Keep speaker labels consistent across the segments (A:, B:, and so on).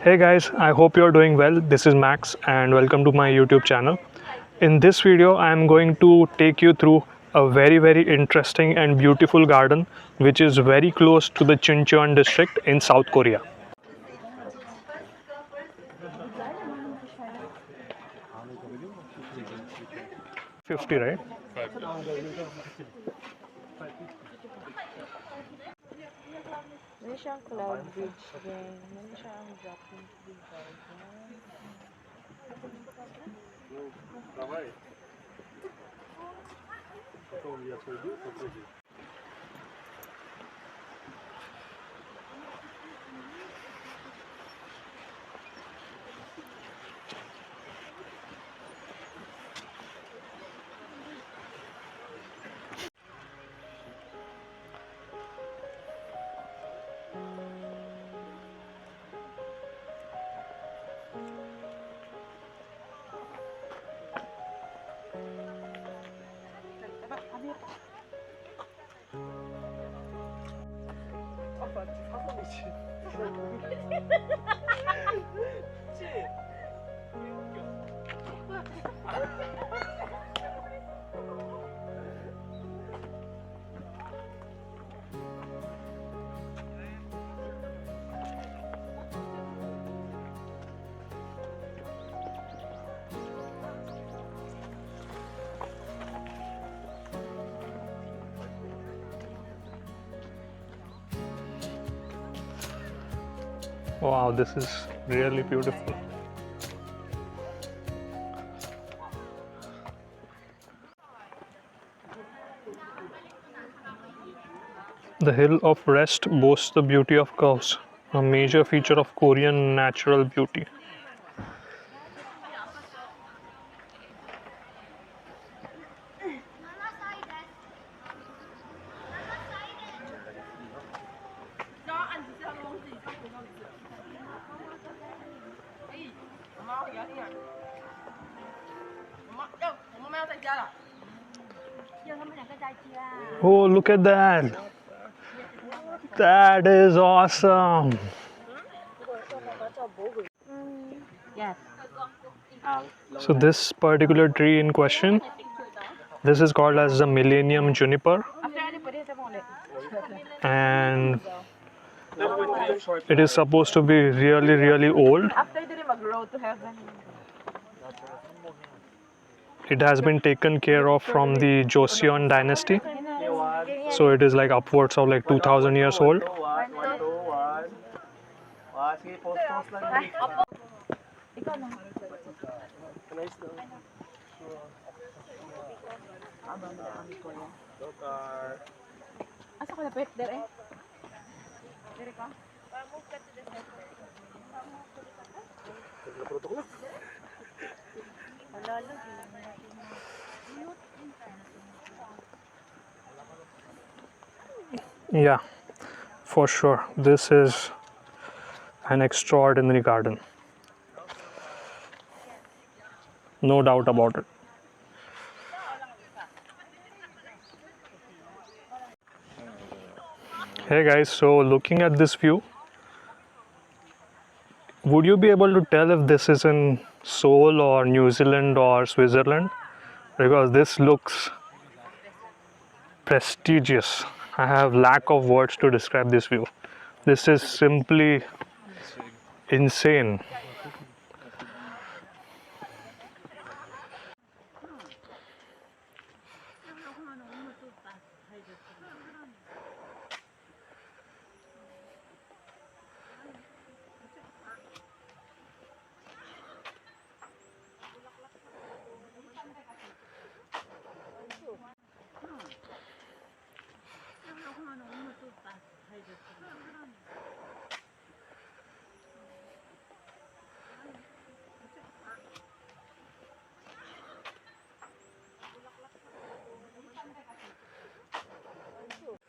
A: Hey guys, I hope you're doing well. This is Max and welcome to my YouTube channel. In this video, I am going to take you through a very interesting and beautiful garden which is very close to the Chuncheon district in South Korea. 50, right?
B: Meron siyang cloud bridge din. Meron siyang dropping garden.
A: Wow, this is really beautiful. The Hill of Rest boasts the beauty of curves, a major feature of Korean natural beauty. Oh, look at that! That is awesome!
B: Yes.
A: So this particular tree in question, this is called as the Millennium Juniper, and it is supposed to be really old.
B: After dili mag-road to heaven.
A: It has been taken care of from the Joseon dynasty, so it is like upwards of like 2000 years old.
B: Ikaw na. Asa ko lapit dere? Dere ka? Move ka to the center.
A: Yeah, for sure. This is an extraordinary garden. No doubt about it. Hey guys, so looking at this view, would you be able to tell if this is in Seoul or New Zealand or Switzerland? Because this looks prestigious. I have lack of words to describe this view. This is simply insane.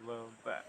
C: Love that.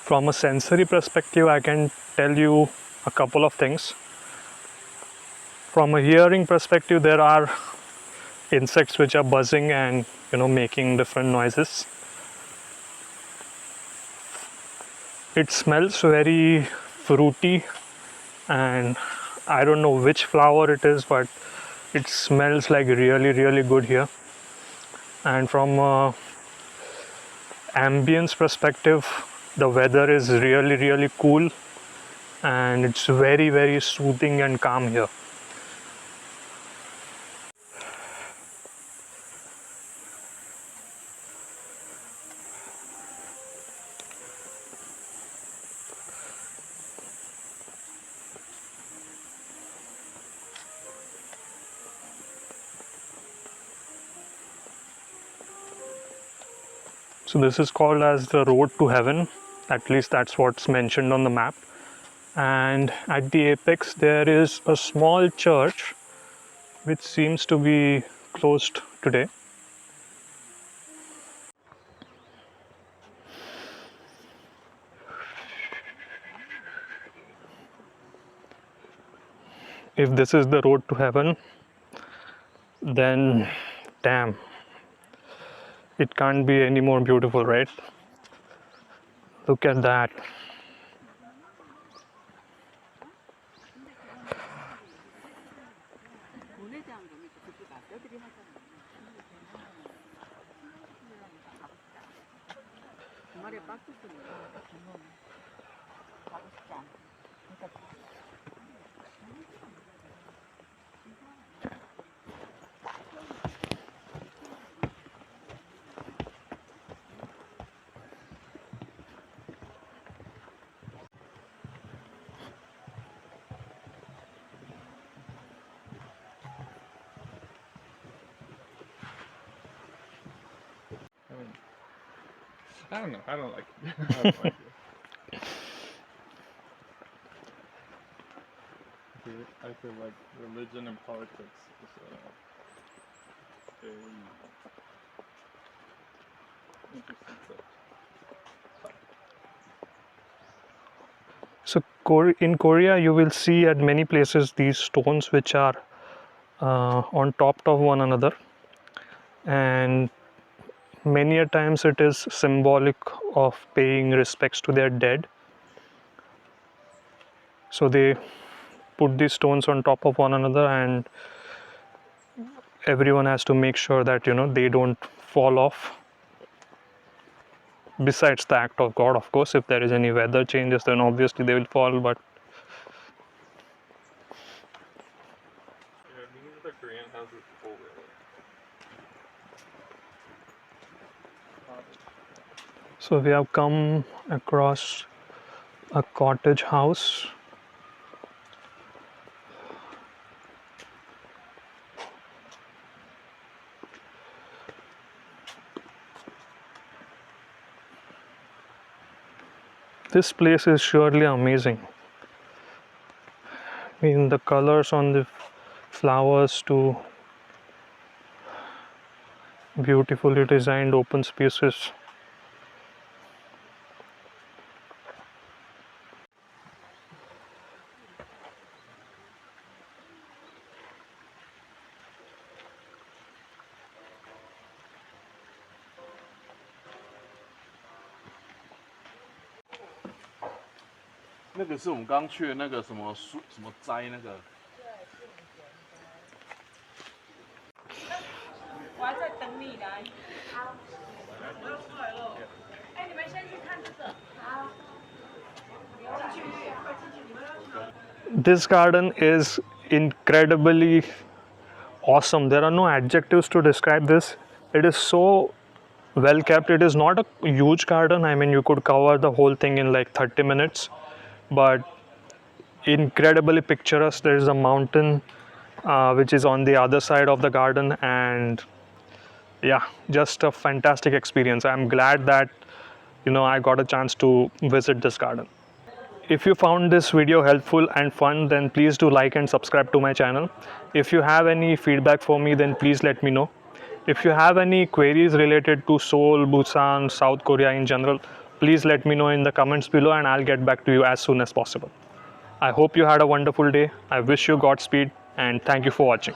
A: From a sensory perspective, I can tell you a couple of things. From a hearing perspective, there are insects which are buzzing and making different noises. It smells very fruity, and I don't know which flower it is, but it smells like really, really good here. And from ambience perspective, the weather is really, really cool, and it's very, very soothing and calm here. So this is called as the road to heaven, at least that's what's mentioned on the map. And at the apex there is a small church which seems to be closed today. If this is the road to heaven, then damn, it can't be any more beautiful, right? Look at that.
C: I don't know. I don't like it. I don't like it. I feel like religion and politics is a interesting subject.
A: So in Korea, you will see at many places these stones which are on top of one another, and many a times it is symbolic of paying respects to their dead. So they put these stones on top of one another, and everyone has to make sure that they don't fall off. Besides the act of God, of course, if there is any weather changes, then obviously they will fall. But
C: Yeah, these are the Korean houses over there.
A: so we have come across a cottage house. This place is surely amazing. I mean, the colors on the flowers to beautifully designed open spaces.
C: 那个是我们刚去的那个什么树什么斋那个。
B: 我还在等你来。哎，你们先去看这个。好。
A: This garden is incredibly awesome. There are no adjectives to describe this. It is so well kept. It is not a huge garden. I mean, you could cover the whole thing in like 30 minutes, but incredibly picturesque. There is a mountain which is on the other side of the garden, and yeah, just a fantastic experience. I'm glad that I got a chance to visit this garden. If you found this video helpful and fun, then please do like and subscribe to my channel. If you have any feedback for me, then please let me know. If you have any queries related to Seoul, Busan, South Korea in general, please let me know in the comments below and I'll get back to you as soon as possible. I hope you had a wonderful day. I wish you Godspeed and thank you for watching.